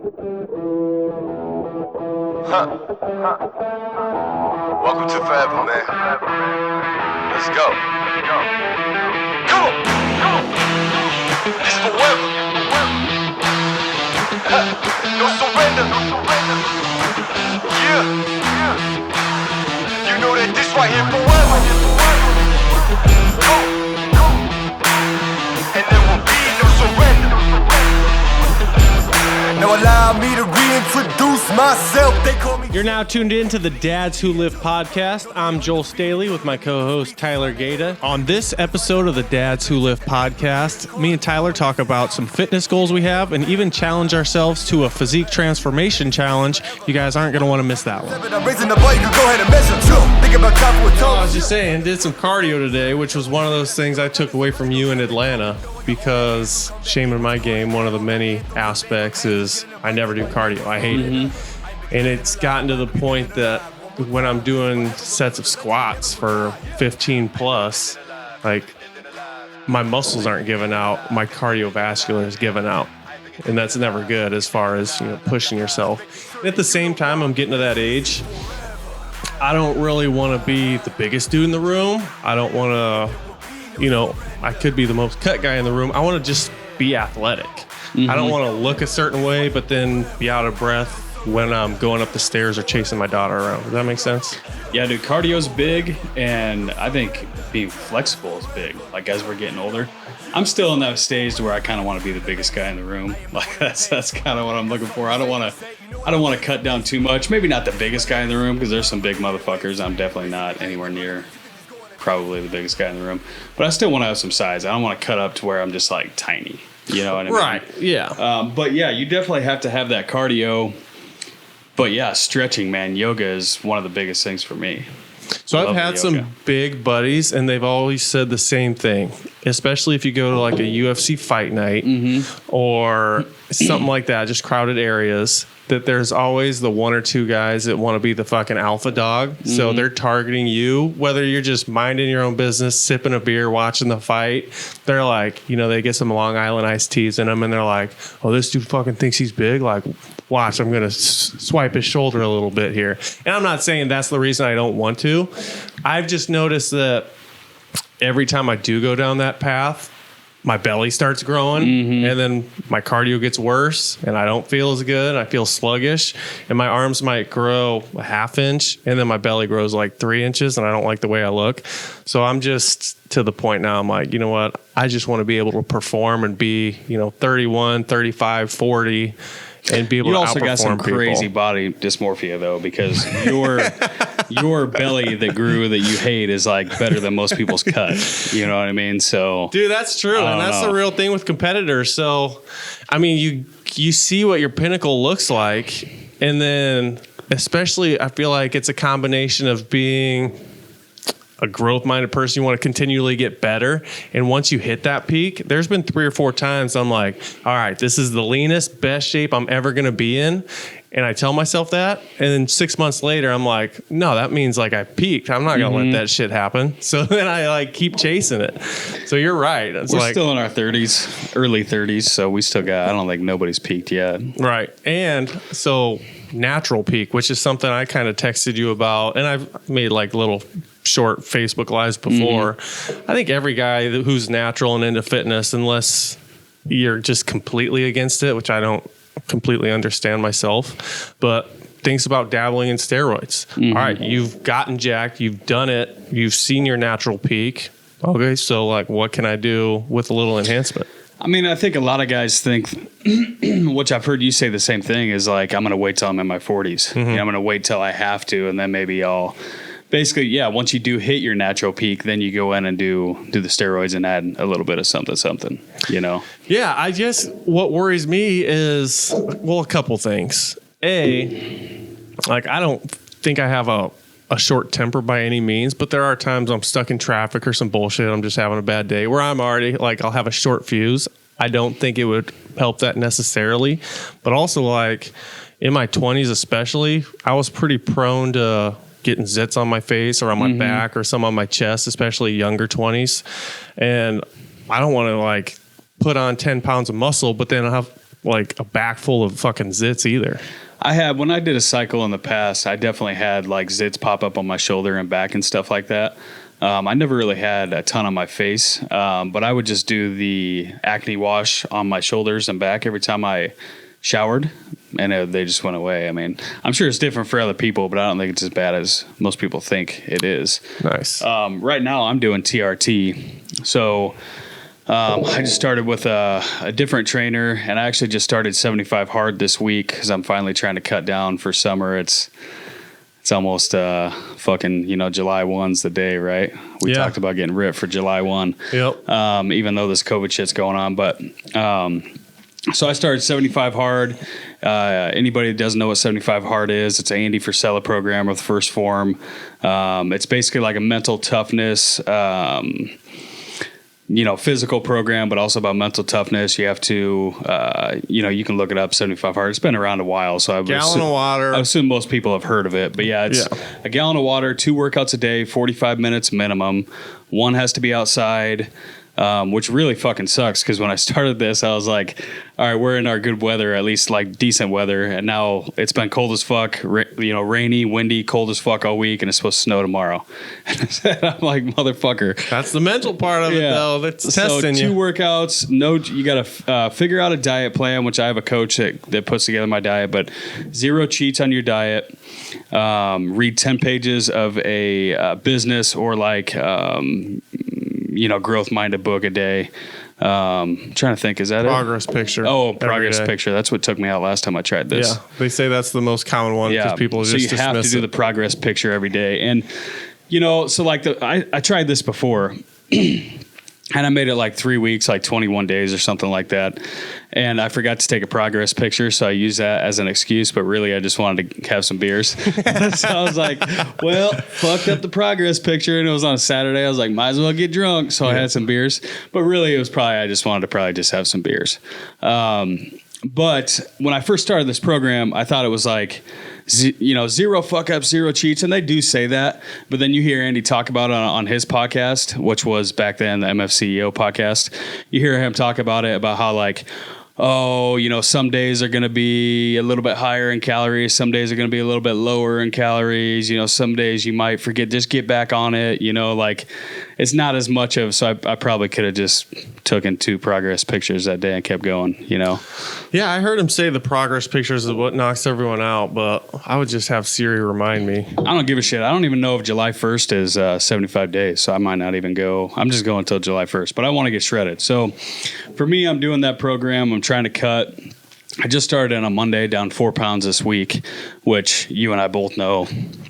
Welcome to forever, man. Let's go. Come on. This forever. No surrender. Yeah. You know that this right here forever. Go. And there will be no surrender. Now allow me to reintroduce myself. They call me. You're now tuned in to the Dads Who Live podcast. I'm Joel Staley with my co-host Tyler Gata. On this episode of the Dads Who Live podcast, me and Tyler talk about some fitness goals we have and even challenge ourselves to a physique transformation challenge. You guys aren't going to want to miss that one. I'm raising the bar, you can go ahead and measure too. Think about top with I was just saying, did some cardio today, which was one of those things I took away from you in Atlanta because shame in my game, one of the many aspects is I never do cardio. I hate it. And it's gotten to the point that when I'm doing sets of squats for 15 plus, like my muscles aren't giving out, my cardiovascular is giving out. And that's never good as far as, pushing yourself. And at the same time, I'm getting to that age. I don't really want to be the biggest dude in the room. I don't want to, I could be the most cut guy in the room. I want to just be athletic. I don't want to look a certain way, but then be out of breath when I'm going up the stairs or chasing my daughter around. Does that make sense? Yeah, dude, cardio's big, and I think being flexible is big. Like, as we're getting older, I'm still in that stage where I kind of want to be the biggest guy in the room. Like, that's kind of what I'm looking for. I don't want to cut down too much. Maybe not the biggest guy in the room, because there's some big motherfuckers. I'm definitely not anywhere near probably the biggest guy in the room. But I still want to have some size. I don't want to cut up to where I'm just, like, tiny. You know what I mean? Right, yeah. But, yeah, you definitely have to have that cardio. But yeah, stretching, man, yoga is one of the biggest things for me. So I've had some big buddies, and they've always said the same thing, especially if you go to like a UFC fight night or something like that, just crowded areas, that there's always the one or two guys that want to be the fucking alpha dog. So they're targeting you, whether you're just minding your own business, sipping a beer, watching the fight. They're like, they get some Long Island iced teas in them, and they're like, oh, this dude fucking thinks he's big. Like, watch, I'm going to swipe his shoulder a little bit here. And I'm not saying that's the reason I don't want to. I've just noticed that every time I do go down that path, my belly starts growing, and then my cardio gets worse, and I don't feel as good. I feel sluggish, and my arms might grow a half inch, and then my belly grows like 3 inches, and I don't like the way I look. So I'm just to the point now, I'm like, you know what? I just want to be able to perform and be, 31, 35, 40, and be able to outperform people. You also got some crazy body dysmorphia, though, because your belly that grew that you hate is like better than most people's cut. You know what I mean? So, dude, that's true, and that's the real thing with competitors. So, I mean, you see what your pinnacle looks like, and then especially, I feel like it's a combination of being a growth-minded person. You want to continually get better. And once you hit that peak, there's been 3 or 4 times I'm like, all right, this is the leanest, best shape I'm ever going to be in. And I tell myself that. And then 6 months later, I'm like, no, that means like I peaked. I'm not going to let that shit happen. So then I like keep chasing it. So you're right. We're still in our 30s, early 30s. So we still got, I don't think nobody's peaked yet. Right. And so natural peak, which is something I kind of texted you about. And I've made like little short Facebook lives before. I think every guy who's natural and into fitness, unless you're just completely against it, which I don't completely understand myself, but thinks about dabbling in steroids. All right, you've gotten jacked, you've done it, you've seen your natural peak. Okay, so like what can I do with a little enhancement? I mean, I think a lot of guys think, which I've heard you say the same thing, is like, I'm going to wait till I'm in my 40s. I'm going to wait till I have to, and then maybe I'll basically, yeah, once you do hit your natural peak, then you go in and do the steroids and add a little bit of something, Yeah, I guess what worries me is, well, a couple things. Like, I don't think I have a short temper by any means, but there are times I'm stuck in traffic or some bullshit. I'm just having a bad day where I'm already like, I'll have a short fuse. I don't think it would help that necessarily, but also like in my 20s, especially, I was pretty prone to getting zits on my face or on my back or some on my chest, especially younger 20s. And I don't want to like put on 10 pounds of muscle, but then I'll have like a back full of fucking zits either. I had, when I did a cycle in the past, I definitely had like zits pop up on my shoulder and back and stuff like that. I never really had a ton on my face, but I would just do the acne wash on my shoulders and back every time I showered, and they just went away. I mean, I'm sure it's different for other people, but I don't think it's as bad as most people think it is. Nice. Right now, I'm doing TRT. So I just started with a different trainer, and I actually just started 75 hard this week because I'm finally trying to cut down for summer. It's almost fucking, July 1's the day, right? We talked about getting ripped for July 1. Yep. Even though this COVID shit's going on. But so I started 75 hard. Anybody that doesn't know what 75 hard is, it's an Andy Frisella program with First Form. It's basically like a mental toughness, physical program, but also about mental toughness. You have to, you can look it up, 75 hard. It's been around a while, so gallon of water. I assume most people have heard of it. But yeah, it's a gallon of water, 2 workouts a day, 45 minutes minimum. One has to be outside. Which really fucking sucks because when I started this, I was like, all right, we're in our good weather, at least like decent weather. And now it's been cold as fuck, rainy, windy, cold as fuck all week, and it's supposed to snow tomorrow. I'm like, motherfucker. That's the mental part of it, though. That's testing you. 2 workouts. You got to figure out a diet plan, which I have a coach that puts together my diet, but 0 cheats on your diet. Read 10 pages of a business or like growth minded book a day. Trying to think, is that progress picture? Oh, progress picture. That's what took me out last time I tried this. Yeah, they say that's the most common one because people just dismiss it. So you have to do the progress picture every day. And so like I tried this before and I made it like 3 weeks, like 21 days or something like that. And I forgot to take a progress picture, so I used that as an excuse, but really I just wanted to have some beers. So I was like, well, fucked up the progress picture, and it was on a Saturday. I was like, might as well get drunk. So I had some beers. But really it was I just wanted to just have some beers. But when I first started this program, I thought it was like, 0 fuck ups, 0 cheats. And they do say that. But then you hear Andy talk about it on his podcast, which was back then the MFCEO podcast. You hear him talk about it, about how like, some days are going to be a little bit higher in calories. Some days are going to be a little bit lower in calories. Some days you might forget, just get back on it. Like it's not as much of, so I probably could have just taken 2 progress pictures that day and kept going, Yeah, I heard him say the progress pictures is what knocks everyone out, but I would just have Siri remind me. I don't give a shit. I don't even know if July 1st is 75 days, so I might not even go. I'm just going until July 1st, but I want to get shredded. So for me, I'm doing that program. I'm trying to cut. I just started on a Monday, down 4 pounds this week, which you and I both know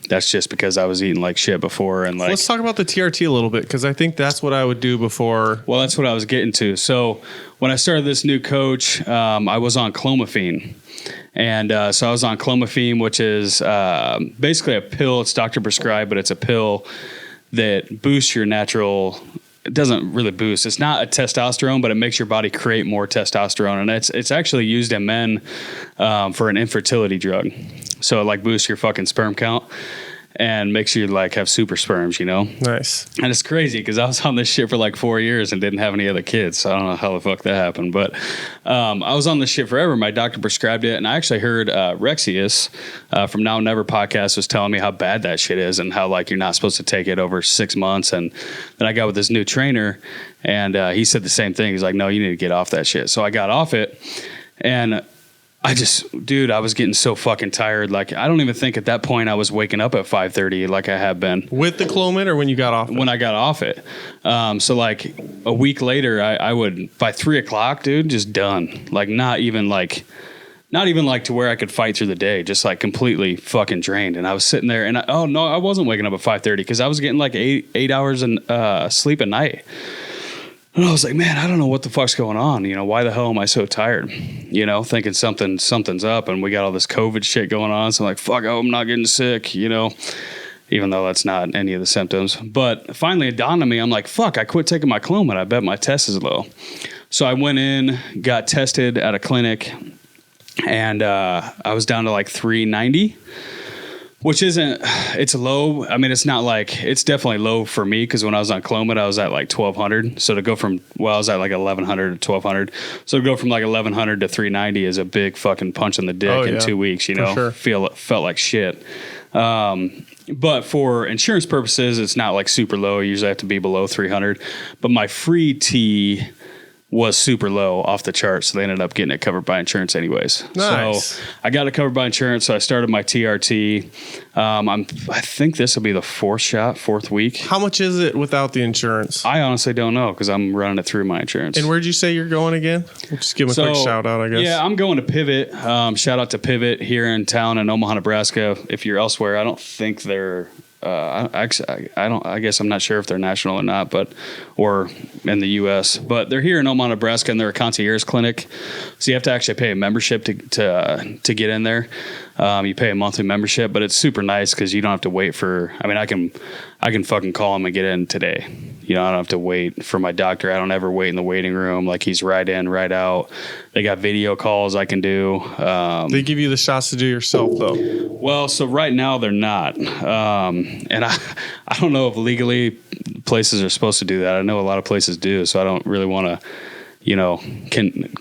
that's just because I was eating like shit before. And like, let's talk about the TRT a little bit, because I think that's what I would do before. Well, that's what I was getting to. So when I started this new coach, I was on clomiphene. And so I was on clomiphene, which is basically a pill. It's doctor prescribed, but it's a pill that boosts your natural. It doesn't really boost. It's not a testosterone, but it makes your body create more testosterone. And it's actually used in men for an infertility drug. So it like boosts your fucking sperm count and makes you like have super sperms, Nice. And it's crazy because I was on this shit for like 4 years and didn't have any other kids. So I don't know how the fuck that happened. But I was on this shit forever. My doctor prescribed it. And I actually heard Rexius from Now Never podcast was telling me how bad that shit is and how like you're not supposed to take it over 6 months. And then I got with this new trainer and he said the same thing. He's like, no, you need to get off that shit. So I got off it and I was getting so fucking tired. Like, I don't even think at that point I was waking up at 5:30 like I have been. With the Clomid or when you got off it? When I got off it. So like a week later, I would, by 3 o'clock, dude, just done. Like not even like to where I could fight through the day, just like completely fucking drained. And I was sitting there and I wasn't waking up at 5:30 because I was getting like eight hours and sleep a night. And I was like, man, I don't know what the fuck's going on. Why the hell am I so tired? Thinking something's up, and we got all this COVID shit going on. So I'm like, fuck, I'm not getting sick, even though that's not any of the symptoms. But finally it dawned on me. I'm like, fuck, I quit taking my Clomid. I bet my test is low. So I went in, got tested at a clinic, and I was down to like 390. Which isn't, it's low. I mean, it's not like, it's definitely low for me because when I was on Clomid, I was at like 1,200. So to go from, well, I was at like 1,100 to 1,200. So to go from like 1,100 to 390 is a big fucking punch in the dick in 2 weeks, you know, felt like shit. But for insurance purposes, it's not like super low. You usually have to be below 300. But my free T was super low off the chart, so they ended up getting it covered by insurance anyways. Nice. So I got it covered by insurance, so I started my TRT. I think this will be the fourth week. How much is it without the insurance? I honestly don't know because I'm running it through my insurance. And where'd you say you're going again? We'll just give them a quick shout out, I guess. Yeah, I'm going to Pivot. Shout out to Pivot here in town in Omaha, Nebraska. If you're elsewhere, I don't think they're I guess I'm not sure if they're national or not, or in the U.S. But they're here in Omaha, Nebraska, and they're a concierge clinic. So you have to actually pay a membership to get in there. You pay a monthly membership, but it's super nice because you don't have to wait for. I mean, I can fucking call him and get in today. You know, I don't have to wait for my doctor. I don't ever wait in the waiting room. Like, he's right in, right out. They got video calls I can do. They give you the shots to do yourself, though. Well, so right now they're not. And I don't know if legally places are supposed to do that. I know a lot of places do, so I don't really want to,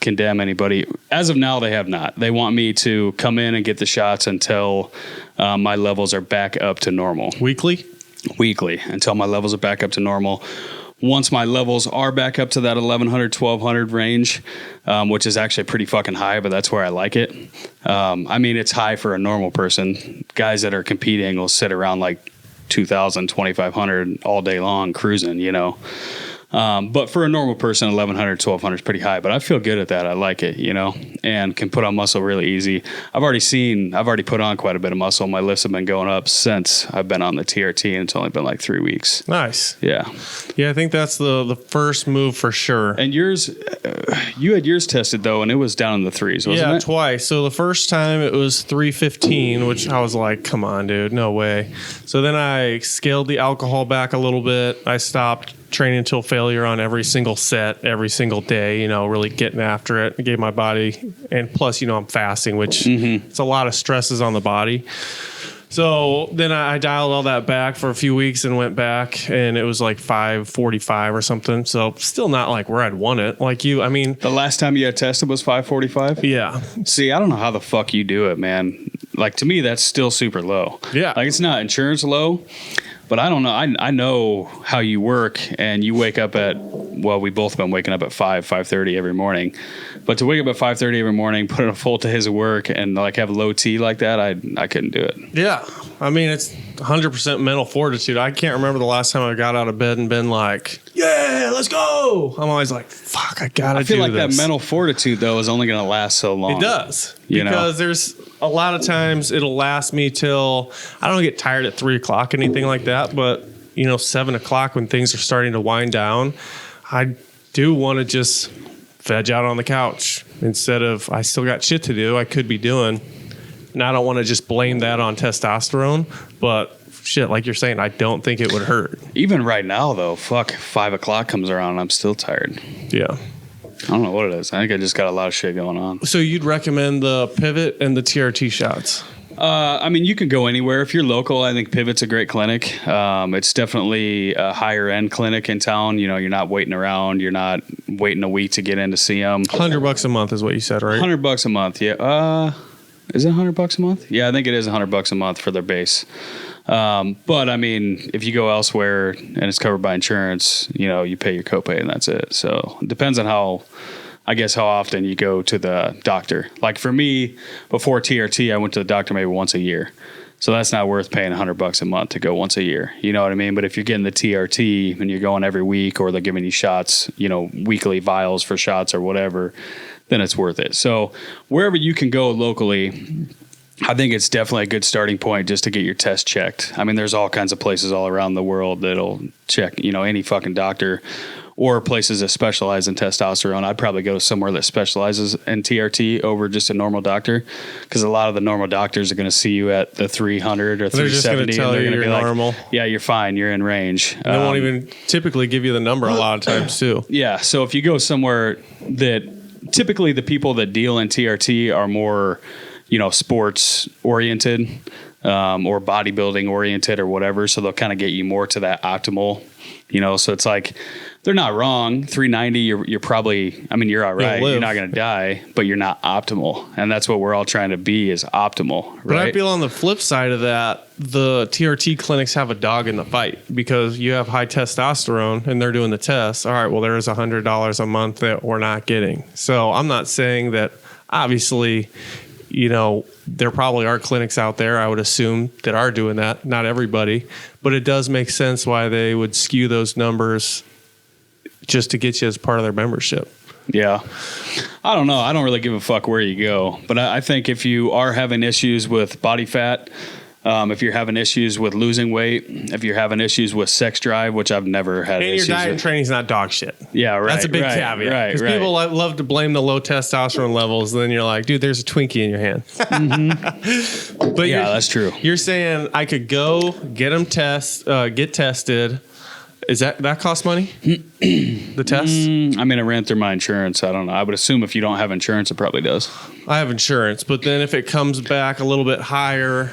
condemn anybody. As of now, they have not. They want me to come in and get the shots until my levels are back up to normal. Weekly, until my levels are back up to normal. Once my levels are back up to that 1,100, 1,200 range, which is actually pretty fucking high, but that's where I like it. I mean, it's high for a normal person. Guys that are competing will sit around like 2,000, 2,500 all day long cruising, you know. But for a normal person, 1,100, 1,200 is pretty high, but I feel good at that. I like it, you know, and can put on muscle really easy. I've already put on quite a bit of muscle. My lifts have been going up since I've been on the TRT, and it's only been like 3 weeks. Nice. Yeah. Yeah. I think that's the first move for sure. And yours, you had yours tested though, and it was down in the threes, wasn't it? Yeah, twice. So the first time it was 315, which I was like, come on, dude, no way. So then I scaled the alcohol back a little bit. I stopped training until failure on every single set, every single day, you know, really getting after it. I gave my body, and plus, you know, I'm fasting, which it's a lot of stresses on the body. So then I dialed all that back for a few weeks and went back, and it was like 545 or something. So still not like where I'd want it. Like you, I mean, the last time you had tested was 545? Yeah. See, I don't know how the fuck you do it, man. Like, to me, that's still super low. Yeah. Like, it's not insurance low. But I don't know. I know how you work, and you wake up at, well, we both been waking up at 5:30 every morning. But to wake up at 5:30 every morning, put in a full days of work, and like have low T like that, I couldn't do it. Yeah. I mean, it's 100% mental fortitude. I can't remember the last time I got out of bed and been like, yeah, let's go. I'm always like, fuck, I gotta do this. I feel like that mental fortitude, though, is only going to last so long. It does. Because there's a lot of times it'll last me till, I don't get tired at 3 o'clock, anything like that. But, 7 o'clock when things are starting to wind down, I do want to just veg out on the couch instead of, I still got shit to do I could be doing. And I don't want to just blame that on testosterone, but shit, like you're saying, I don't think it would hurt. Even right now, though, 5 o'clock comes around and I'm still tired. Yeah. I don't know what it is. I think I just got a lot of shit going on. So you'd recommend the Pivot and the TRT shots? I mean, you can go anywhere. If you're local, I think Pivot's a great clinic. It's definitely a higher end clinic in town. You're not waiting around. You're not waiting a week to get in to see them. $100 a month is what you said, right? $100 a month. Yeah. Is it $100 a month? Yeah, I think it is $100 a month for their base. But I mean, if you go elsewhere and it's covered by insurance, you pay your copay and that's it. So it depends on how often you go to the doctor. Like for me, before TRT, I went to the doctor maybe once a year. So that's not worth paying $100 a month to go once a year. You know what I mean? But if you're getting the TRT and you're going every week, or they're giving you shots, weekly vials for shots or whatever, then it's worth it. So wherever you can go locally, I think it's definitely a good starting point just to get your test checked. I mean, there's all kinds of places all around the world that'll check, any fucking doctor, or places that specialize in testosterone. I'd probably go somewhere that specializes in TRT over just a normal doctor, because a lot of the normal doctors are going to see you at the 300 or 370, and they're going to be normal. Like, yeah, you're fine, you're in range. And they won't even typically give you the number a lot of times too. Yeah, so if you go somewhere that typically the people that deal in TRT are more sports oriented. or bodybuilding oriented or whatever. So they'll kind of get you more to that optimal, so it's like, they're not wrong. 390, you're probably, you're all right. You're not going to die, but you're not optimal. And that's what we're all trying to be, is optimal. Right? But I feel on the flip side of that, the TRT clinics have a dog in the fight, because you have high testosterone and they're doing the tests. All right, well, there's $100 a month that we're not getting. So I'm not saying that, obviously, there probably are clinics out there, I would assume, that are doing that. Not everybody, but it does make sense why they would skew those numbers just to get you as part of their membership. Yeah. I don't know. I don't really give a fuck where you go, but I think if you are having issues with body fat, if you're having issues with losing weight, if you're having issues with sex drive, which I've never had and issues your diet with. and training is not dog shit. Yeah, right. That's a big caveat. Because people love to blame the low testosterone levels. And then you're like, dude, there's a Twinkie in your hand. Mm-hmm. But yeah, that's true. You're saying I could go get them get tested. Is that cost money? The test? I ran through my insurance. I don't know. I would assume if you don't have insurance, it probably does. I have insurance, but then if it comes back a little bit higher,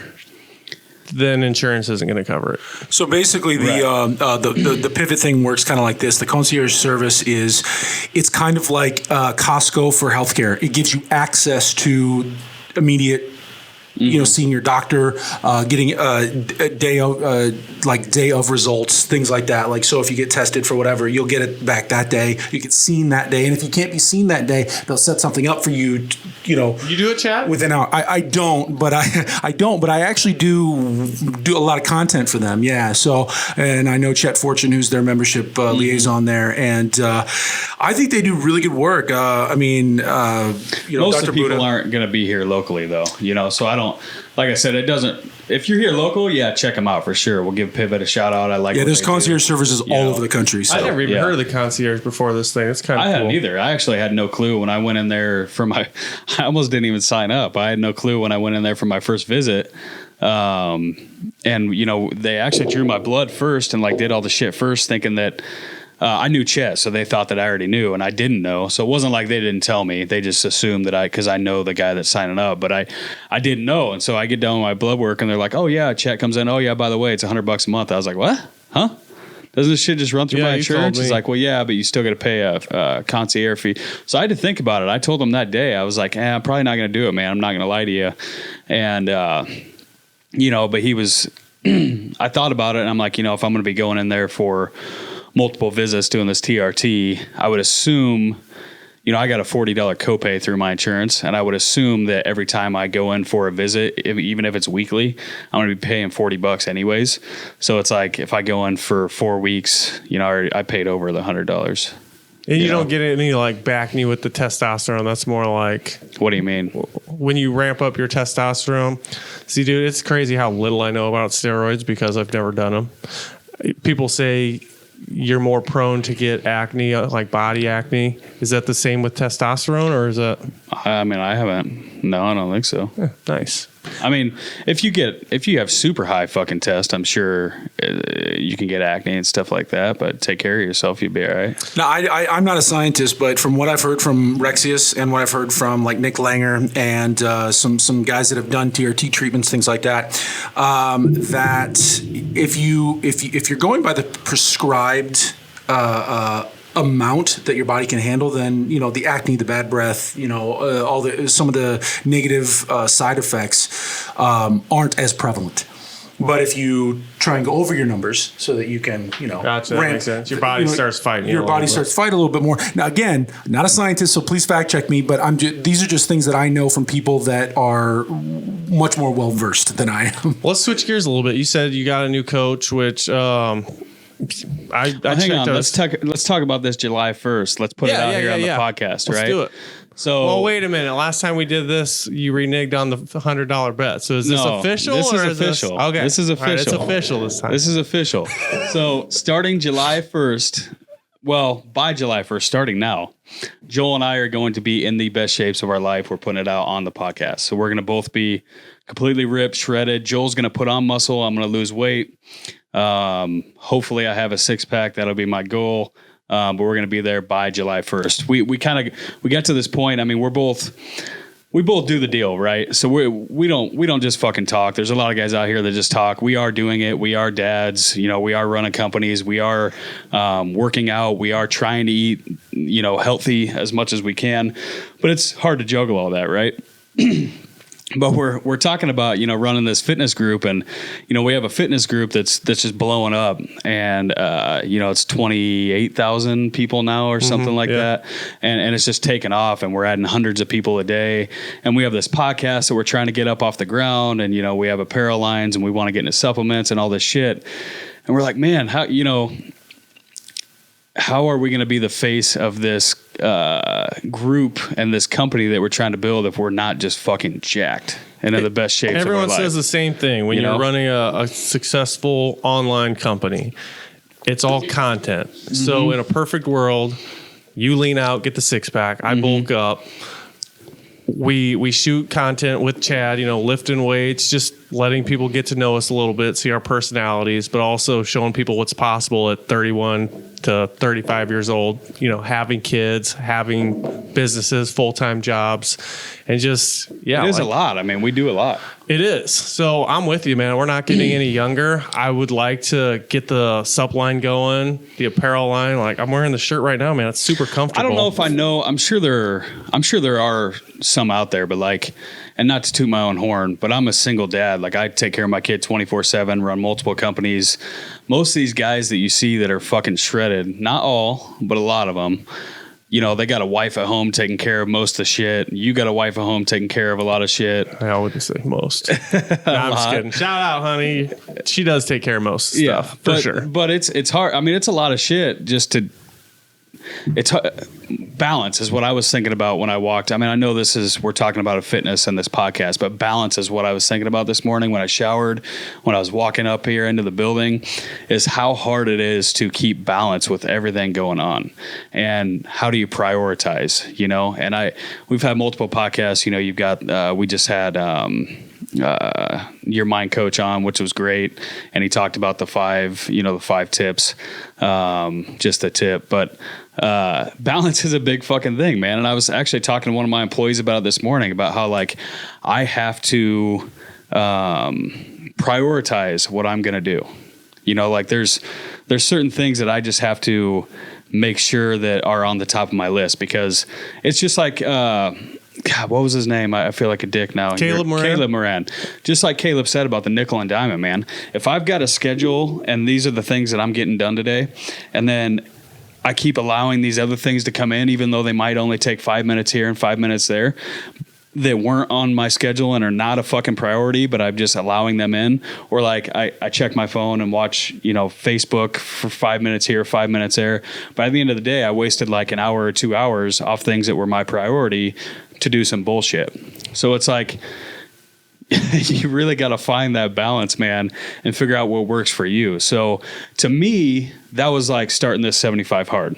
then insurance isn't going to cover it. So basically, the pivot thing works kind of like this. The concierge service it's kind of like Costco for healthcare. It gives you access to immediate, seeing your doctor, getting a day of results, things like that. Like, so if you get tested for whatever, you'll get it back that day. You get seen that day, and if you can't be seen that day, they'll set something up for you. You do it, Chad? Within an hour. I don't, but I actually do a lot of content for them. Yeah. So, and I know Chet Fortune, who's their membership liaison there, and I think they do really good work. Most Dr. of the people Buddha aren't going to be here locally, though. So I don't. Like I said, it doesn't. If you're here local, check them out for sure. We'll give Pivot a shout out. I like. Yeah, there's concierge services all over the country. So. I never even heard of the concierge before this thing. It's kind of cool. I hadn't either. I actually had no clue when I went in there for my. I almost didn't even sign up. I had no clue when I went in there for my first visit. And they actually drew my blood first and did all the shit first, thinking that. I knew Chet, so they thought that I already knew, and I didn't know. So it wasn't like they didn't tell me. They just assumed that because I know the guy that's signing up, but I didn't know. And so I get done with my blood work, and they're like, "Oh yeah, Chet comes in. Oh yeah, by the way, it's $100 a month." I was like, "What? Huh? Doesn't this shit just run through my insurance?" He's like, "Well, yeah, but you still got to pay a concierge fee." So I had to think about it. I told him that day, I was like, "I'm probably not going to do it, man. I'm not going to lie to you." And but he was. I thought about it, and I'm like, if I'm going to be going in there for multiple visits doing this TRT, I would assume, I got a $40 copay through my insurance, and I would assume that every time I go in for a visit, even if it's weekly, I'm going to be paying $40 anyways. So it's like if I go in for 4 weeks, I paid over the $100. And you don't get any back knee with the testosterone. That's more like. What do you mean? When you ramp up your testosterone. See, dude, it's crazy how little I know about steroids because I've never done them. People say you're more prone to get acne, like body acne. Is that the same with testosterone, or is that? I haven't. No, I don't think so. Yeah, nice. If you have super high fucking test, I'm sure you can get acne and stuff like that. But take care of yourself, you'll be all right. No, I'm not a scientist, but from what I've heard from Rexius and what I've heard from Nick Langer and some guys that have done TRT treatments, things like that, that if you're going by the prescribed amount that your body can handle, then the acne, the bad breath, some of the negative side effects aren't as prevalent. But if you try and go over your numbers so that you can, gotcha, that makes sense. Your body starts fighting. Your body starts fighting a little bit more. Now, again, not a scientist, so please fact check me. But these are just things that I know from people that are much more well versed than I am. Let's switch gears a little bit. You said you got a new coach, which. Hang on. Let's talk about this July 1st. Let's put it out here on the podcast, right? Let's do it. So, well, wait a minute. Last time we did this, you reneged on the $100 bet. So is this official? This is official. Okay. This is official. Right, it's official this time. This is official. So starting July 1st, by July 1st, starting now, Joel and I are going to be in the best shapes of our life. We're putting it out on the podcast. So we're going to both be completely ripped, shredded. Joel's going to put on muscle. I'm going to lose weight. Hopefully I have a 6-pack. That'll be my goal. But we're going to be there by July 1st. We got to this point. We're we both do the deal, right? So we don't just fucking talk. There's a lot of guys out here that just talk. We are doing it. We are dads. You know, we are running companies. We are working out. We are trying to eat, you know, healthy as much as we can. But it's hard to juggle all that, right? But we're talking about, you know, running this fitness group, and, you know, we have a fitness group that's just blowing up, and you know, it's 28,000 people now or something like that, and it's just taken off, and we're adding hundreds of people a day, and we have this podcast that we're trying to get up off the ground, and, you know, we have apparel lines, and we want to get into supplements and all this shit, and we're like, man, how, you know, how are we going to be the face of this group and this company that we're trying to build if we're not just fucking jacked and in the best shape? Everyone says the same thing when you're running a successful online company. It's all content. So in a perfect world, you lean out, get the six pack. I bulk up. We shoot content with Chad, you know, lifting weights, just letting people get to know us a little bit, see our personalities, but also showing people what's possible at 31 to 35 years old, you know, having kids, having businesses, full-time jobs, and just, yeah. It is a lot. I mean, we do a lot. It is. So I'm with you, man. We're not getting any younger. I would like to get the sup line going, the apparel line. Like, I'm wearing the shirt right now, man. It's super comfortable. I don't know if I know. I'm sure there are some out there, but like, and not to toot my own horn, but I'm a single dad. Like, I take care of my kid 24/7, run multiple companies. Most of these guys that you see that are fucking shredded, not all, but a lot of them, you know, they got a wife at home taking care of most of the shit. You got a wife at home taking care of a lot of shit. I wouldn't say most. No, I'm just kidding. Shout out, honey. She does take care of most stuff, for sure. But it's hard. I mean, it's a lot of shit just to... It's balance is what I was thinking about when I walked. I mean, I know we're talking about a fitness in this podcast, but balance is what I was thinking about this morning when I showered, when I was walking up here into the building, is how hard it is to keep balance with everything going on, and how do you prioritize, you know? And we've had multiple podcasts, you know, you've got, we just had, your mind coach on, which was great. And he talked about the 5 tips, just a tip, but, balance is a big fucking thing, man. And I was actually talking to one of my employees about it this morning, about how, like, I have to, prioritize what I'm going to do. You know, like there's certain things that I just have to make sure that are on the top of my list, because it's just like, God, what was his name? I feel like a dick now. Caleb Moran. Just like Caleb said about the nickel and diamond, man. If I've got a schedule and these are the things that I'm getting done today, and then I keep allowing these other things to come in, even though they might only take 5 minutes here and 5 minutes there, that weren't on my schedule and are not a fucking priority, but I'm just allowing them in. Or like I check my phone and watch, you know, Facebook for 5 minutes here, 5 minutes there. But at the end of the day, I wasted like an hour or 2 hours off things that were my priority to do some bullshit. So it's like, you really got to find that balance, man, and figure out what works for you. So to me, that was like starting this 75 hard.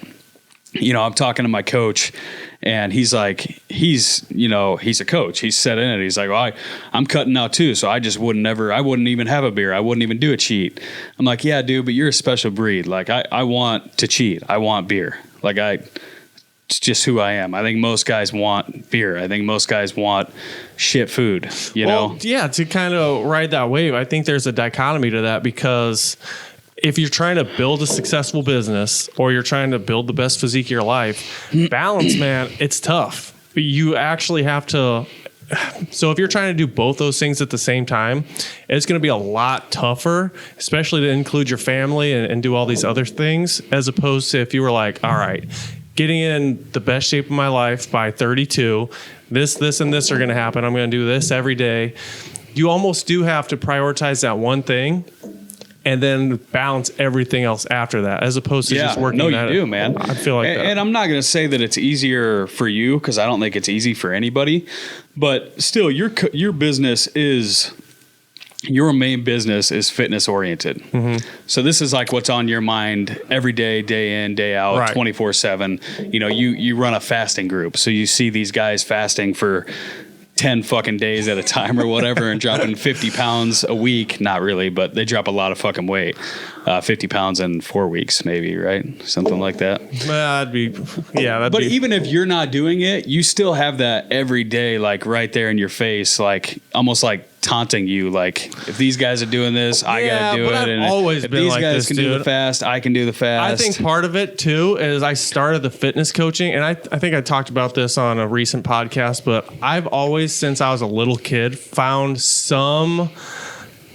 You know, I'm talking to my coach, and he's like, he's a coach. He's set in it. He's like, well, I'm cutting out too. So I wouldn't even have a beer. I wouldn't even do a cheat. I'm like, yeah, dude, but you're a special breed. Like I want to cheat. I want beer. Like it's just who I am. I think most guys want beer. I think most guys want shit food, you know? Yeah, to kind of ride that wave, I think there's a dichotomy to that, because if you're trying to build a successful business or you're trying to build the best physique of your life, balance, man, it's tough. You actually have to. So if you're trying to do both those things at the same time, it's going to be a lot tougher, especially to include your family and do all these other things, as opposed to if you were like, all right, getting in the best shape of my life by 32, this, and this are going to happen. I'm going to do this every day. You almost do have to prioritize that one thing and then balance everything else after that, as opposed to just working. No, you do, man. I feel like that. And I'm not going to say that it's easier for you, because I don't think it's easy for anybody. But still, your business is... Your main business is fitness oriented. Mm-hmm. So this is like what's on your mind every day, day in, day out, right. 24/7. You know, you run a fasting group. So you see these guys fasting for 10 fucking days at a time or whatever and dropping 50 pounds a week. Not really, but they drop a lot of fucking weight. 50 pounds in 4 weeks, maybe, right? Something like that. That'd be, yeah. But even if you're not doing it, you still have that every day, like right there in your face, like almost like taunting you. Like, if these guys are doing this, I got to do but it. I've And always if been these like guys this, can do dude. the fast, I can do the fast. I think part of it too is I started the fitness coaching, and I think I talked about this on a recent podcast, but I've always, since I was a little kid, found some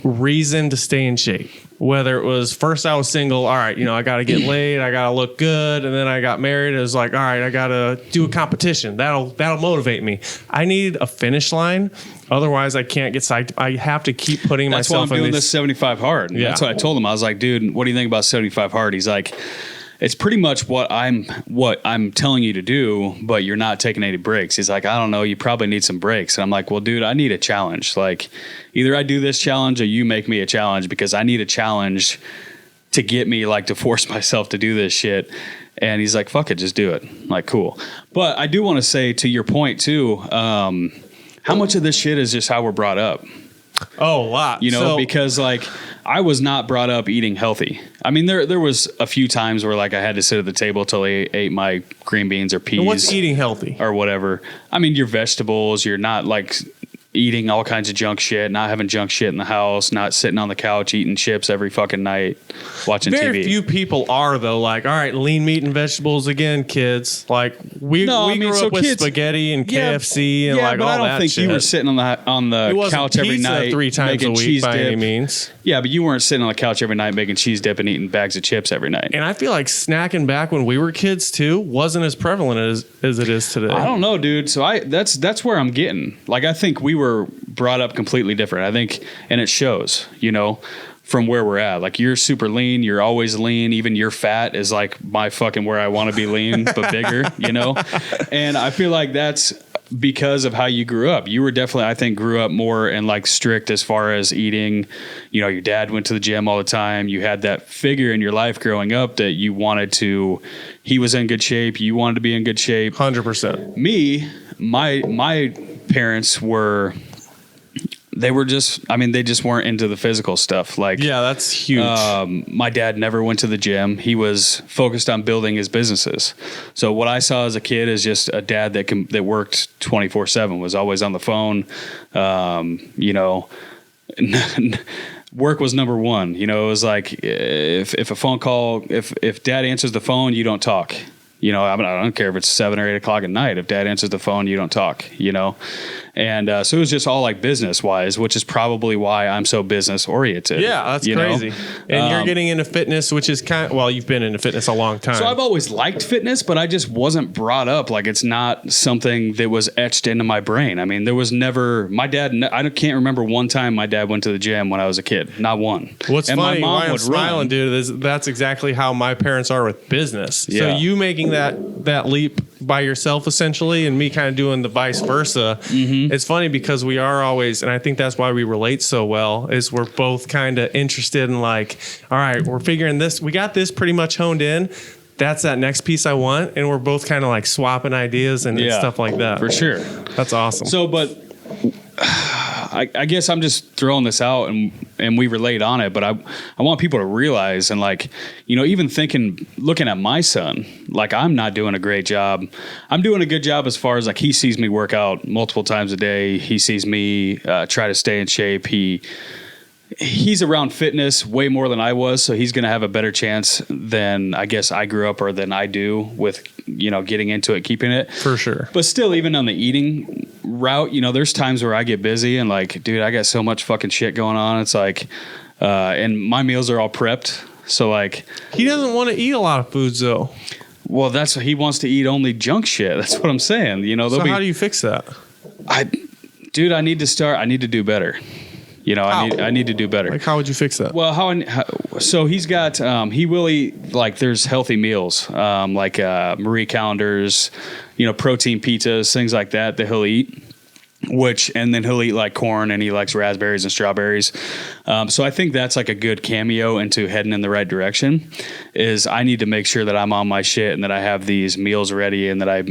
reason to stay in shape. Whether it was first I was single, all right, I got to get laid, I got to look good, and then I got married. It was like, all right, I got to do a competition. That'll motivate me. I need a finish line, otherwise I can't get psyched. I have to keep putting That's why I'm myself in doing these. this 75 hard. And Yeah. That's what I told him. I was like, dude, what do you think about 75 hard? He's like, it's pretty much what I'm telling you to do, but you're not taking any breaks. He's like, I don't know, you probably need some breaks. And I'm like, well, dude, I need a challenge. Like, either I do this challenge or you make me a challenge, because I need a challenge to get me, like, to force myself to do this shit. And he's like, fuck it, just do it. I'm like, cool. But I do want to say, to your point too, how much of this shit is just how we're brought up? Oh, a lot. Because like, I was not brought up eating healthy. I mean, there was a few times where like I had to sit at the table till I ate my green beans or peas. What's eating healthy? Or whatever. I mean, your vegetables, you're not like eating all kinds of junk shit, not having junk shit in the house, not sitting on the couch eating chips every fucking night, watching Very TV. few people are, though. Like, all right, lean meat and vegetables again, kids. Like, we grew up with spaghetti and KFC and like all that shit. but I don't think you were sitting on the couch every night 3 times making a week cheese by dip. any means. Yeah, but you weren't sitting on the couch every night making cheese dip and eating bags of chips every night. And I feel like snacking back when we were kids too wasn't as prevalent as it is today. I don't know, dude. So that's where I'm getting. Like, I think we were brought up completely different. I think, and it shows, from where we're at. Like, you're super lean, you're always lean. Even your fat is like my fucking where I want to be lean, but bigger, And I feel like that's because of how you grew up. You were definitely, I think, grew up more and like strict as far as eating. Your dad went to the gym all the time. You had that figure in your life growing up that you wanted to, he was in good shape. You wanted to be in good shape. 100%. Me, my parents were, they just weren't into the physical stuff. Like, yeah, that's huge. My dad never went to the gym. He was focused on building his businesses. So what I saw as a kid is just a dad that worked 24/7, was always on the phone. Work was number one. It was like, if a phone call, if dad answers the phone, you don't talk. I don't care if it's 7 or 8 o'clock at night. If dad answers the phone, you don't talk, And so it was just all like business wise, which is probably why I'm so business oriented. Yeah, that's crazy. And you're getting into fitness, which is you've been into fitness a long time. So I've always liked fitness, but I just wasn't brought up. Like, it's not something that was etched into my brain. I mean, there was never, my dad, I can't remember one time my dad went to the gym when I was a kid. Not one. What's and funny, my mom why I'm would smiling, run. dude, is that's exactly how my parents are with business. Yeah. So you making that leap by yourself essentially, and me kind of doing the vice versa. Mm-hmm. It's funny because we are always, and I think that's why we relate so well, is we're both kind of interested in like, all right, we're figuring this, we got this pretty much honed in. That's that next piece I want. And we're both kind of like swapping ideas and stuff like that. For sure. That's awesome. So, but I guess I'm just throwing this out and we relate on it, but I want people to realize, and like, even looking at my son, like, I'm not doing a great job. I'm doing a good job as far as like, he sees me work out multiple times a day. He sees me try to stay in shape. He's around fitness way more than I was, so he's going to have a better chance than I guess I grew up or than I do with, getting into it, keeping it. For sure. But still, even on the eating route, there's times where I get busy and like, dude, I got so much fucking shit going on. It's like, and my meals are all prepped. So like, he doesn't want to eat a lot of foods though. Well, that's what he wants to eat, only junk shit. That's what I'm saying. So how do you fix that? I need to do better. I need to do better. Like, how would you fix that? Well, so he's got, he will eat, like, there's healthy meals, like Marie Callender's, protein pizzas, things like that he'll eat. and then he'll eat like corn, and he likes raspberries and strawberries. So I think that's like a good cameo into heading in the right direction. Is I need to make sure that I'm on my shit and that I have these meals ready, and that I,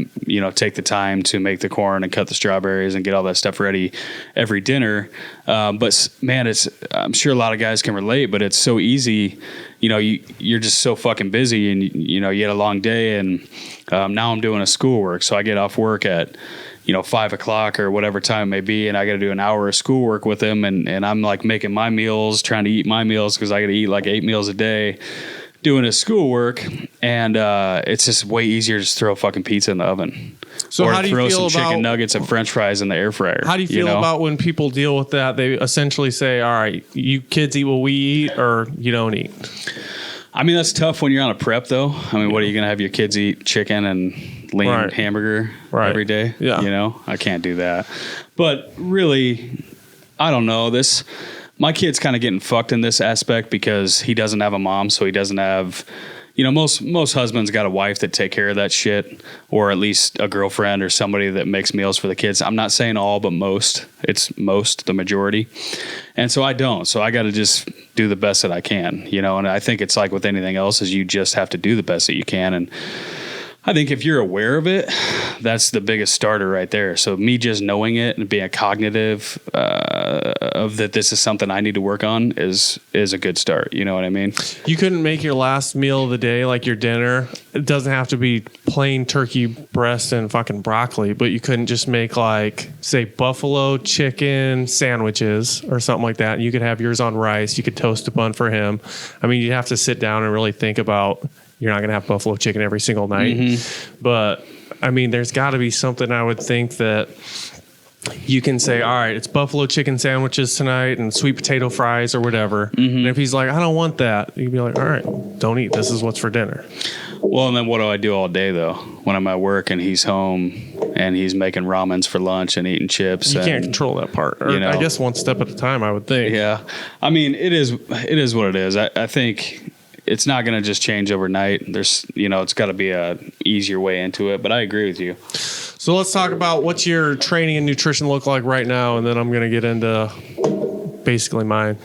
take the time to make the corn and cut the strawberries and get all that stuff ready every dinner. But man, I'm sure a lot of guys can relate, but it's so easy. You're just so fucking busy, and you had a long day, and now I'm doing a schoolwork, so I get off work at 5 o'clock or whatever time it may be, and I got to do an hour of schoolwork with him, and I'm like making my meals, trying to eat my meals because I got to eat like 8 meals a day doing his schoolwork, and it's just way easier to just throw fucking pizza in the oven. So or how do you throw feel some about chicken nuggets and French fries in the air fryer? How do you feel about when people deal with that? They essentially say, "All right, you kids eat what we eat, or you don't eat." I mean, that's tough when you're on a prep, though. I mean, what are you going to have your kids eat? Chicken and lean hamburger every day? Yeah. I can't do that. But really, I don't know. My kid's kind of getting fucked in this aspect because he doesn't have a mom, so he doesn't have... most husbands got a wife that take care of that shit, or at least a girlfriend or somebody that makes meals for the kids. I'm not saying all, but most. It's the majority. And so I don't. So I got to just do the best that I can, and I think it's like with anything else is you just have to do the best that you can. And I think if you're aware of it, that's the biggest starter right there. So me just knowing it and being cognitive of that this is something I need to work on is a good start. You know what I mean? You couldn't make your last meal of the day like your dinner. It doesn't have to be plain turkey breast and fucking broccoli, but you couldn't just make like, say, buffalo chicken sandwiches or something like that. And you could have yours on rice. You could toast a bun for him. I mean, you'd have to sit down and really think about... You're not going to have buffalo chicken every single night. Mm-hmm. But, I mean, there's got to be something I would think that you can say, all right, it's buffalo chicken sandwiches tonight and sweet potato fries or whatever. Mm-hmm. And if he's like, I don't want that, you'd be like, all right, don't eat. This is what's for dinner. Well, and then what do I do all day, though? When I'm at work and he's home and he's making ramens for lunch and eating chips. You can't control that part. Or I guess one step at a time, I would think. Yeah. I mean, it is what it is. I think... It's not going to just change overnight. There's, it's got to be a easier way into it, but I agree with you. So let's talk about what's your training and nutrition look like right now, and then I'm going to get into basically my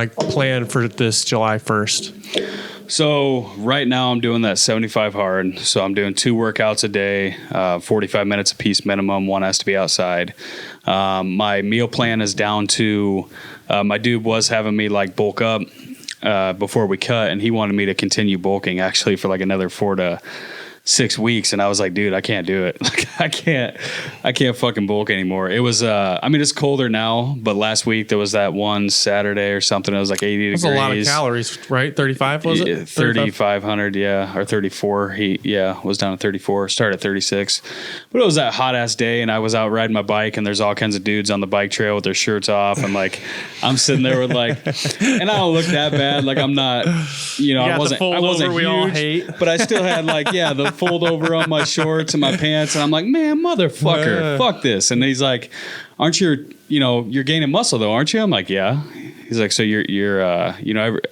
plan for this July 1st. So right now I'm doing that 75 hard. So I'm doing 2 workouts a day, 45 minutes a piece minimum. One has to be outside. My meal plan is down to, my dude was having me like bulk up before we cut, and he wanted me to continue bulking actually for like another 4 to 6 weeks, and I was like, dude, I can't do it. Like, I can't fucking bulk anymore. It was it's colder now, but last week there was that one Saturday or something, it was like 80 degrees. That's a lot of calories, right? 35 was it? 3,500, yeah, or 34. Was down at 34, started at 36. But it was that hot ass day, and I was out riding my bike, and there's all kinds of dudes on the bike trail with their shirts off, and like I'm sitting there with like, and I don't look that bad, like I'm not, I wasn't huge, we all hate. But I still had like, the fold over on my shorts and my pants, and I'm like, man, motherfucker, fuck this. And he's like, aren't you, you're gaining muscle though, aren't you? I'm like, yeah. He's like, so you're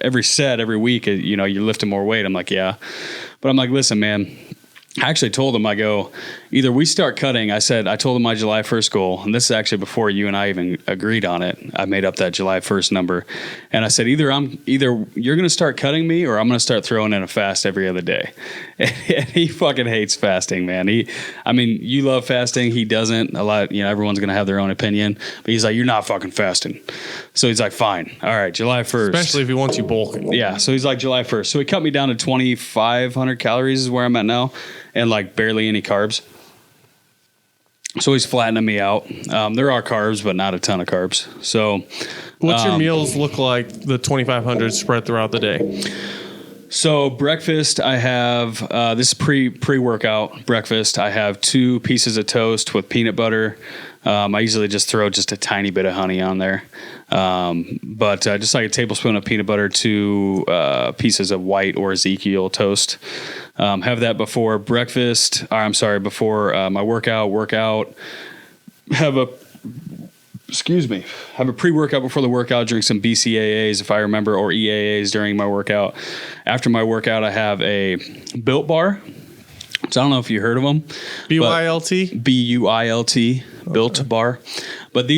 every set, every week, you're lifting more weight. I'm like, yeah. But I'm like, listen, man, I actually told him, I go, either we start cutting. I told him my July 1st goal, and this is actually before you and I even agreed on it. I made up that July 1st number, and I said, either you're going to start cutting me, or I'm going to start throwing in a fast every other day. And he fucking hates fasting, man. You love fasting. He doesn't. A lot, everyone's going to have their own opinion, but he's like, you're not fucking fasting. So he's like, fine. All right, July 1st. Especially if he wants you bulking. Yeah, so he's like, July 1st. So he cut me down to 2,500 calories is where I'm at now, and like barely any carbs. So he's flattening me out. There are carbs, but not a ton of carbs. So what's your meals look like, the 2,500 spread throughout the day? So breakfast, I have, this is pre-workout breakfast. I have 2 pieces of toast with peanut butter. I usually just throw just a tiny bit of honey on there. But just like a tablespoon of peanut butter, 2 pieces of white or Ezekiel toast. Have that before breakfast. Before my workout. Have a pre-workout before the workout. Drink some BCAAs if I remember, or EAAs during my workout. After my workout, I have a Built Bar So I don't know if you heard of them. BYLT? BUILT, Built Bar. But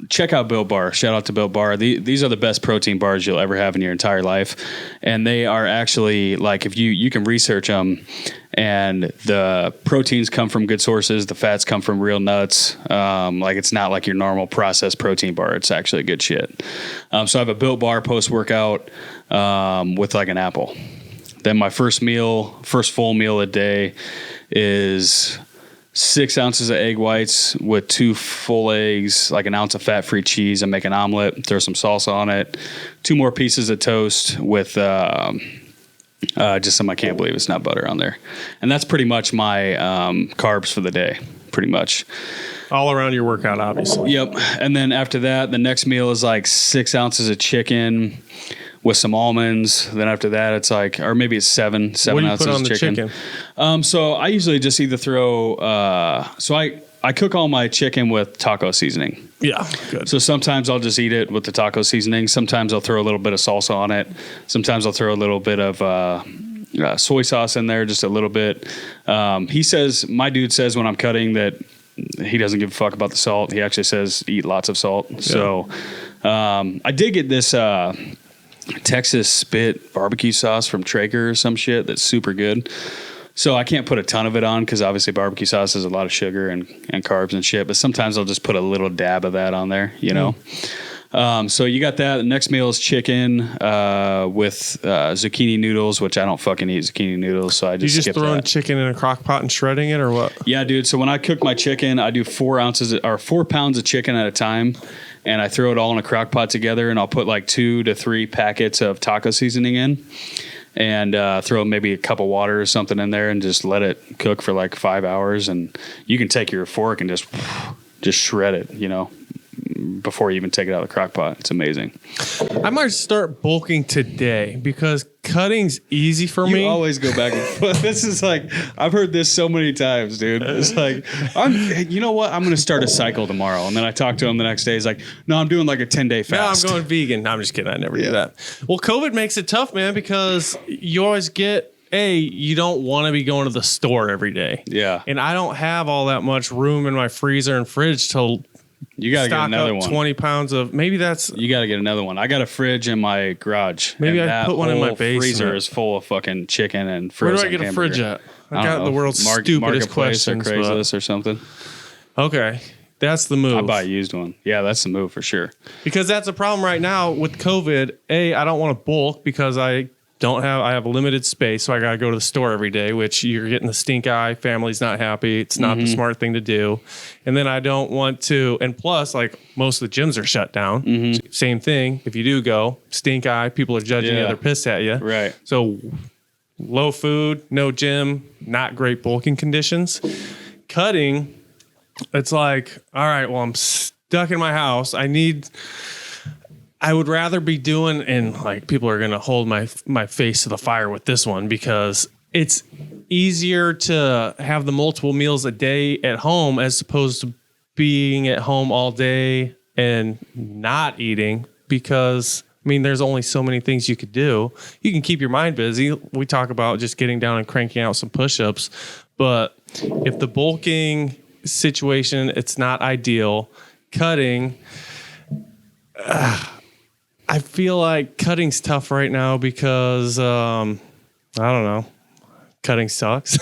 check out Built Bar. Shout out to Built Bar. These are the best protein bars you'll ever have in your entire life. And they are actually, like, if you can research them, and the proteins come from good sources, the fats come from real nuts. Like, it's not like your normal processed protein bar. It's actually good shit. So I have a Built Bar post-workout with like an apple. Then my first full meal a day is 6 ounces of egg whites with 2 full eggs, like an ounce of fat-free cheese. I make an omelet, throw some salsa on it, 2 more pieces of toast with just some, I can't believe it's not butter on there. And that's pretty much my carbs for the day, pretty much. All around your workout, obviously. Yep. And then after that, the next meal is like 6 ounces of chicken with some almonds. Then after that, it's like, or maybe it's 7 ounces of chicken. What do you put on the chicken? So I usually just either throw, I cook all my chicken with taco seasoning. Yeah, good. So sometimes I'll just eat it with the taco seasoning. Sometimes I'll throw a little bit of salsa on it. Sometimes I'll throw a little bit of soy sauce in there, just a little bit. My dude says when I'm cutting that he doesn't give a fuck about the salt. He actually says eat lots of salt. Yeah. So I did get this Texas Spit barbecue sauce from Traeger or some shit that's super good. So I can't put a ton of it on because obviously barbecue sauce has a lot of sugar and carbs and shit. But sometimes I'll just put a little dab of that on there, you know. So you got that. The next meal is chicken with zucchini noodles, which I don't fucking eat zucchini noodles, so I just skip that. You just throwing chicken in a crock pot and shredding it, or what? Yeah, dude. So when I cook my chicken, I do 4 pounds of chicken at a time, and I throw it all in a crock pot together, and I'll put like 2 to 3 packets of taco seasoning in. And throw maybe a cup of water or something in there and just let it cook for like 5 hours. And you can take your fork and just shred it, you know, before you even take it out of the crock pot. It's amazing. I might start bulking today because cutting's easy for me. You always go back and forth. This is like, I've heard this so many times, dude. It's like, you know what? I'm going to start a cycle tomorrow. And then I talk to him the next day. He's like, no, I'm doing like a 10-day fast. No, I'm going vegan. No, I'm just kidding. I never do that. Well, COVID makes it tough, man, because you always get, you don't want to be going to the store every day. Yeah. And I don't have all that much room in my freezer and fridge to you got to get another one. 20 pounds of, maybe that's. You got to get another one. I got a fridge in my garage. Maybe I put one in my basement. Freezer is full of fucking chicken and frozen. Where do I get a fridge at? I got the world's stupidest questions. Or Craigslist or something. Okay. That's the move. I buy a used one. Yeah, that's the move for sure. Because that's a problem right now with COVID. I don't want to bulk because I have a limited space, so I got to go to the store every day, which you're getting the stink eye. Family's not happy. It's not the smart thing to do. And then I don't want to, and plus, like, most of the gyms are shut down. Same thing. If you do go, stink eye, people are judging you, they're pissed at you. Right. So low food, no gym, not great bulking conditions. Cutting, it's like, all right, well, I'm stuck in my house. I would rather be doing, and like people are going to hold my face to the fire with this one because it's easier to have the multiple meals a day at home as opposed to being at home all day and not eating because, I mean, there's only so many things you could do. You can keep your mind busy. We talk about just getting down and cranking out some push-ups, but if the bulking situation, it's not ideal. Cutting, I feel like cutting's tough right now because, I don't know, cutting sucks.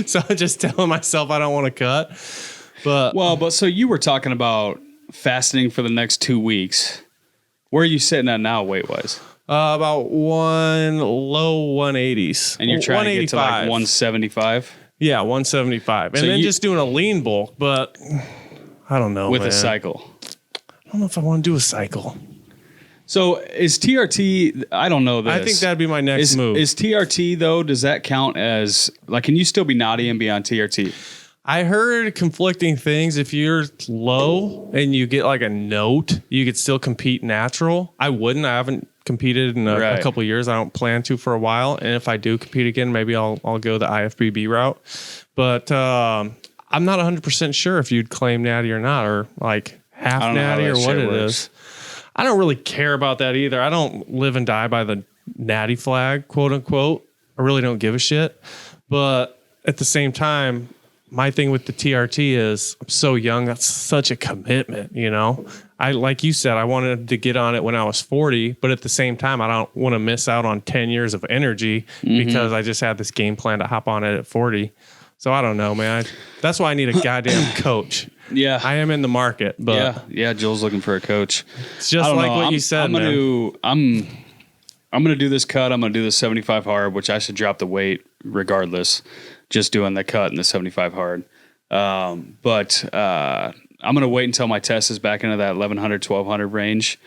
So I'm just telling myself I don't want to cut. But so you were talking about fasting for the next 2 weeks. Where are you sitting at now weight-wise? About low 180s. And you're trying to get to like 175? Yeah, 175. And then just doing a lean bulk, but I don't know, with a cycle. I don't know if I want to do a cycle. So is TRT, I don't know this. I think that'd be my next move. Is TRT, though, does that count as, like, can you still be naughty and be on TRT? I heard conflicting things. If you're low and you get like a note, you could still compete natural. I wouldn't. I haven't competed in a couple of years. I don't plan to for a while. And if I do compete again, maybe I'll go the IFBB route. But I'm not 100% sure if you'd claim natty or not, or like half natty or what it is. I don't really care about that either. I don't live and die by the natty flag, quote unquote. I really don't give a shit. But at the same time, my thing with the TRT is I'm so young. That's such a commitment, you know. I like you said, I wanted to get on it when I was 40, but at the same time, I don't want to miss out on 10 years of energy because I just had this game plan to hop on it at 40. So I don't know, man. That's why I need a goddamn coach. Yeah, I am in the market, but yeah. Joel's looking for a coach. it's just like what you said, man. I'm gonna do this cut. I'm gonna do the 75 hard, which I should drop the weight regardless. Just doing the cut and the 75 hard. But I'm going to wait until my test is back into that 1100, 1200 range,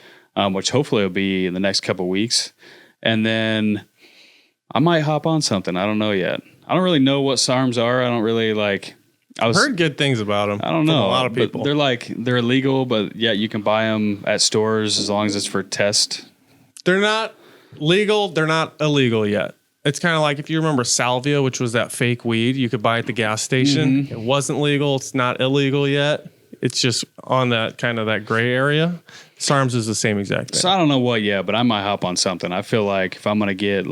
which hopefully will be in the next couple weeks. And then I might hop on something. I don't know yet. I don't really know what SARMs are. I don't really I've heard good things about them. I don't know. From a lot of people. They're illegal, but yeah, you can buy them at stores as long as it's for test. They're not legal. They're not illegal yet. It's kind of like if you remember salvia, which was that fake weed you could buy at the gas station. It wasn't legal. It's not illegal yet. It's just on that kind of that gray area. SARMs is the same exact thing. So I don't know what yet, but I might hop on something. I feel like if I'm going to get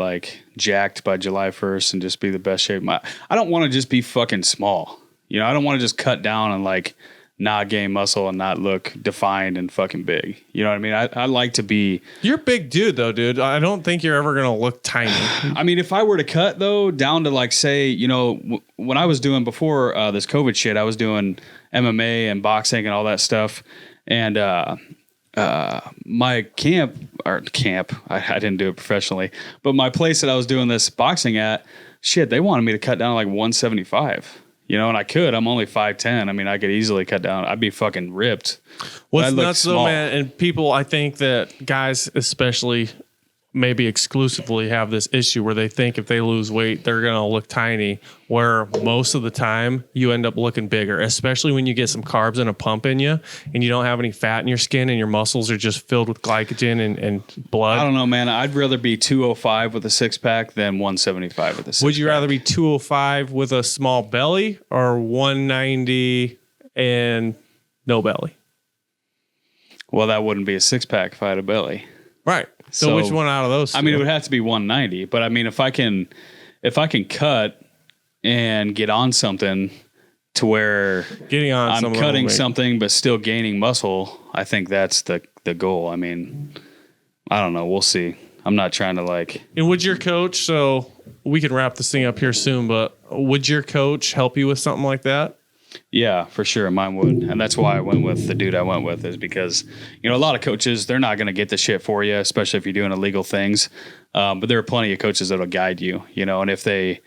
jacked by July 1st and just be the best shape, I don't want to just be fucking small. You know, I don't want to just cut down and not gain muscle and not look defined and fucking big. You know what I mean? I like to be... You're a big dude, though, dude. I don't think you're ever going to look tiny. I mean, if I were to cut, though, down to say, you know, when I was doing before this COVID shit, I was doing MMA and boxing and all that stuff. And my camp, I didn't do it professionally, but my place that I was doing this boxing at, shit, they wanted me to cut down to 175. You know, and I could. I'm only 5'10". I mean, I could easily cut down. I'd be fucking ripped. What's nuts though, man, and people, I think that guys especially maybe exclusively have this issue where they think if they lose weight, they're going to look tiny, where most of the time you end up looking bigger, especially when you get some carbs and a pump in you and you don't have any fat in your skin and your muscles are just filled with glycogen and blood. I don't know, man. I'd rather be 205 with a six pack than 175 with a six pack. Would you rather be 205 with a small belly or 190 and no belly? Well, that wouldn't be a six pack if I had a belly. Right. So which one out of those two? I mean, it would have to be 190, but I mean, if I can cut and get on something to where I'm cutting something but still gaining muscle, I think that's the goal. I mean, I don't know. We'll see. I'm not trying to And would your coach, so we can wrap this thing up here soon, but would your coach help you with something like that? Yeah, for sure. Mine would. And that's why I went with the dude I went with, is because, you know, a lot of coaches, they're not going to get the shit for you, especially if you're doing illegal things. But there are plenty of coaches that'll guide you, you know, and if they,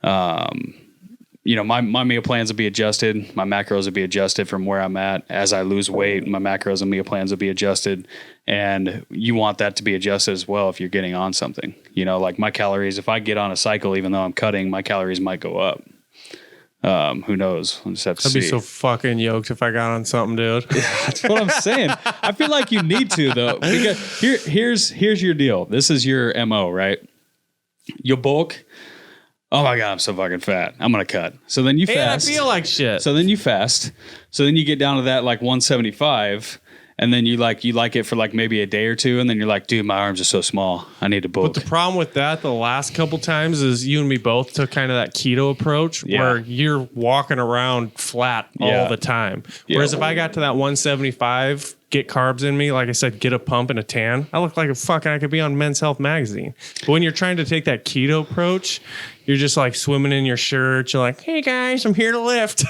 you know, my meal plans will be adjusted. My macros will be adjusted from where I'm at. As I lose weight, my macros and meal plans will be adjusted. And you want that to be adjusted as well if you're getting on something. You know, like my calories, if I get on a cycle, even though I'm cutting, my calories might go up. Who knows? We'll just have to see. I'd be so fucking yoked if I got on something, dude. That's what I'm saying. I feel like you need to, though, because here's your deal. This is your MO, right? You'll bulk. Oh my God, I'm so fucking fat. I'm gonna cut. So then you fast. I feel like shit. So then you fast. So then you get down to that 175. And then you like it for maybe a day or two, and then you're like, dude, my arms are so small. I need to bulk. But the problem with that, the last couple times, is you and me both took kind of that keto approach where you're walking around flat all the time. Whereas if I got to that 175, get carbs in me, like I said, get a pump and a tan, I look like I could be on Men's Health magazine. But when you're trying to take that keto approach, you're just swimming in your shirt. You're like, hey guys, I'm here to lift.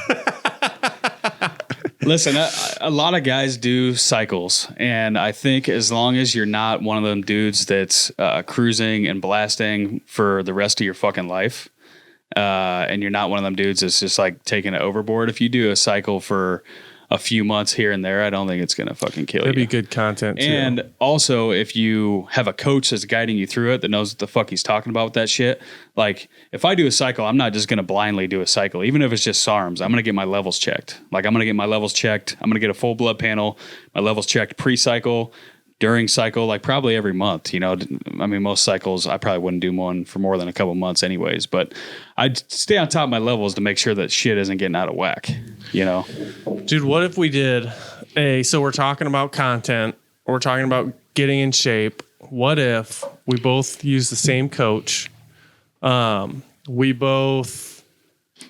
Listen, a lot of guys do cycles, and I think as long as you're not one of them dudes that's cruising and blasting for the rest of your fucking life, and you're not one of them dudes that's just taking it overboard, if you do a cycle for a few months here and there, I don't think it's going to fucking kill you. That'd be good content, too. And also, if you have a coach that's guiding you through it, that knows what the fuck he's talking about with that shit, if I do a cycle, I'm not just going to blindly do a cycle. Even if it's just SARMs, I'm going to get my levels checked. I'm going to get my levels checked. I'm going to get a full blood panel, my levels checked pre-cycle, during cycle, probably every month. You know, I mean, most cycles, I probably wouldn't do one for more than a couple months anyways, but I'd stay on top of my levels to make sure that shit isn't getting out of whack, you know? Dude, what if we did so we're talking about content, we're talking about getting in shape. What if we both use the same coach, we both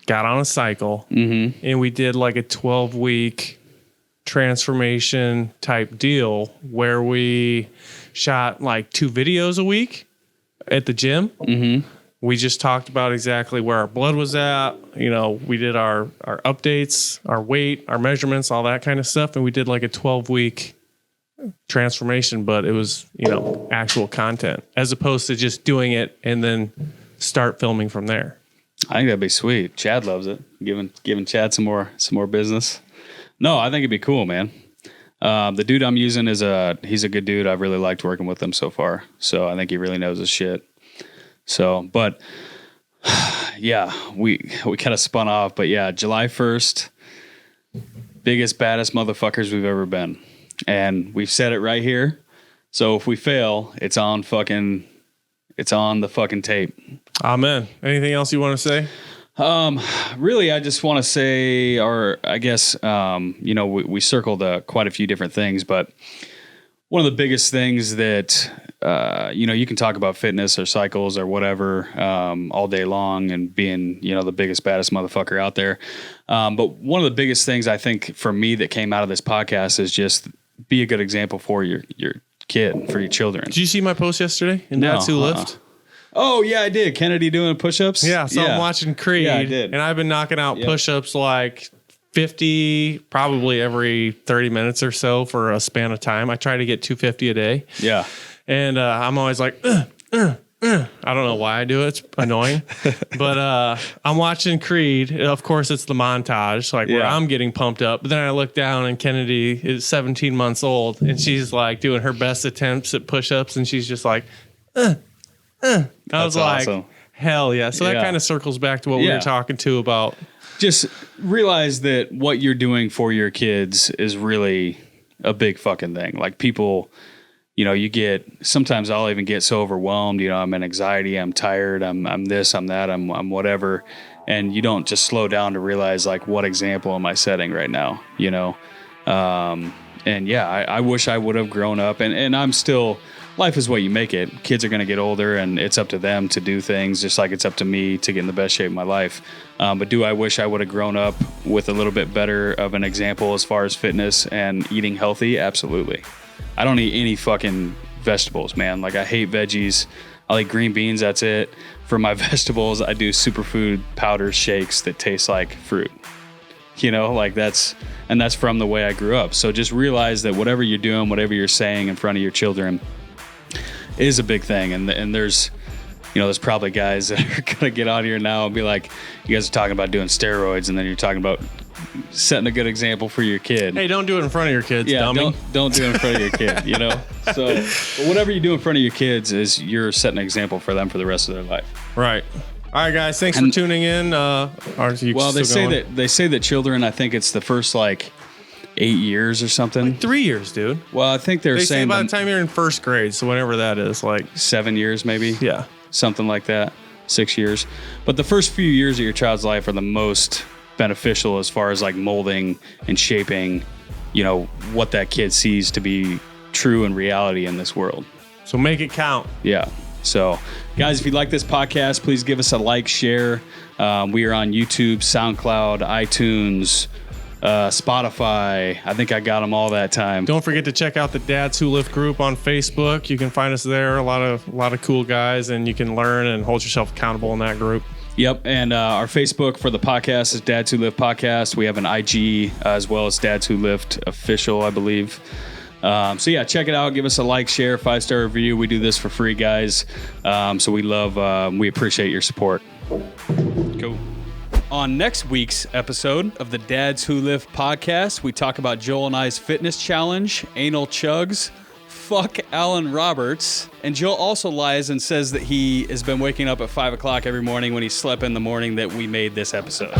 got on a cycle and we did like a 12-week transformation type deal where we shot like 2 videos a week at the gym. We just talked about exactly where our blood was at. You know, we did our updates, our weight, our measurements, all that kind of stuff. And we did like a 12-week transformation, but it was, you know, actual content as opposed to just doing it and then start filming from there. I think that'd be sweet. Chad loves it. Giving Chad some more business. No, I think it'd be cool, man. The dude I'm using he's a good dude. I've really liked working with him so far. So I think he really knows his shit. So, but yeah, we kind of spun off, but yeah, July 1st, biggest, baddest motherfuckers we've ever been. And we've said it right here. So if we fail, it's on the fucking tape. Amen. Anything else you want to say? Really, I just want to say, or I guess, you know, we circled quite a few different things, but one of the biggest things that, you know, you can talk about fitness or cycles or whatever, all day long and being, you know, the biggest, baddest motherfucker out there. But one of the biggest things I think for me that came out of this podcast is just be a good example for your kid, for your children. Did you see my post yesterday in Dads Who Lift? Oh, yeah, I did. Kennedy doing push-ups? Yeah, so I'm watching Creed, yeah, I did. and I've been knocking out push-ups like 50, probably every 30 minutes or so for a span of time. I try to get 250 a day. Yeah. And I'm always like, I don't know why I do it. It's annoying. But I'm watching Creed. Of course, it's the montage, like where I'm getting pumped up. But then I look down and Kennedy is 17 months old, and she's like doing her best attempts at push-ups, and she's just like, I was like, awesome. Hell yeah. So that kind of circles back to what we were talking to about. Just realize that what you're doing for your kids is really a big fucking thing. Like people, you know, sometimes I'll even get so overwhelmed, you know, I'm in anxiety, I'm tired, I'm this, I'm that, I'm whatever. And you don't just slow down to realize like, what example am I setting right now? You know? And yeah, I wish I would have grown up and I'm still, life is what you make it. Kids are going to get older and it's up to them to do things just like it's up to me to get in the best shape of my life. But do I wish I would have grown up with a little bit better of an example as far as fitness and eating healthy? Absolutely. I don't eat any fucking vegetables, man. Like I hate veggies. I'll eat green beans. That's it. For my vegetables, I do superfood powder shakes that taste like fruit. You know, like that's from the way I grew up. So just realize that whatever you're doing, whatever you're saying in front of your children is a big thing. And there's, you know, there's probably guys that are going to get on here now and be like, you guys are talking about doing steroids and then you're talking about setting a good example for your kid. Hey, don't do it in front of your kids, dummy. Don't do it in front of your kid, you know? So whatever you do in front of your kids is you're setting an example for them for the rest of their life. Right. All right, guys. Thanks for tuning in. Well, they say that children, I think it's the first like 8 years or something. Like 3 years, dude. Well, I think they say by the time you're in first grade, so whatever that is, like 7 years maybe. Yeah. Something like that. 6 years. But the first few years of your child's life are the most beneficial as far as like molding and shaping, you know, what that kid sees to be true in reality in this world. So make it count. Yeah. So, guys, if you like this podcast, please give us a like, share. We are on YouTube, SoundCloud, iTunes, Spotify. I think I got them all that time. Don't forget to check out the Dads Who Lift group on Facebook. You can find us there. A lot of cool guys, and you can learn and hold yourself accountable in that group. Yep, and our Facebook for the podcast is Dads Who Lift Podcast. We have an IG as well as Dads Who Lift Official, I believe. So yeah, check it out. Give us a like, share, 5-star review. We do this for free, guys. So we appreciate your support. Cool. On next week's episode of the Dads Who Lift podcast, we talk about Joel and I's fitness challenge, anal chugs, fuck Alan Roberts, and Joel also lies and says that he has been waking up at 5 o'clock every morning when he slept in the morning that we made this episode.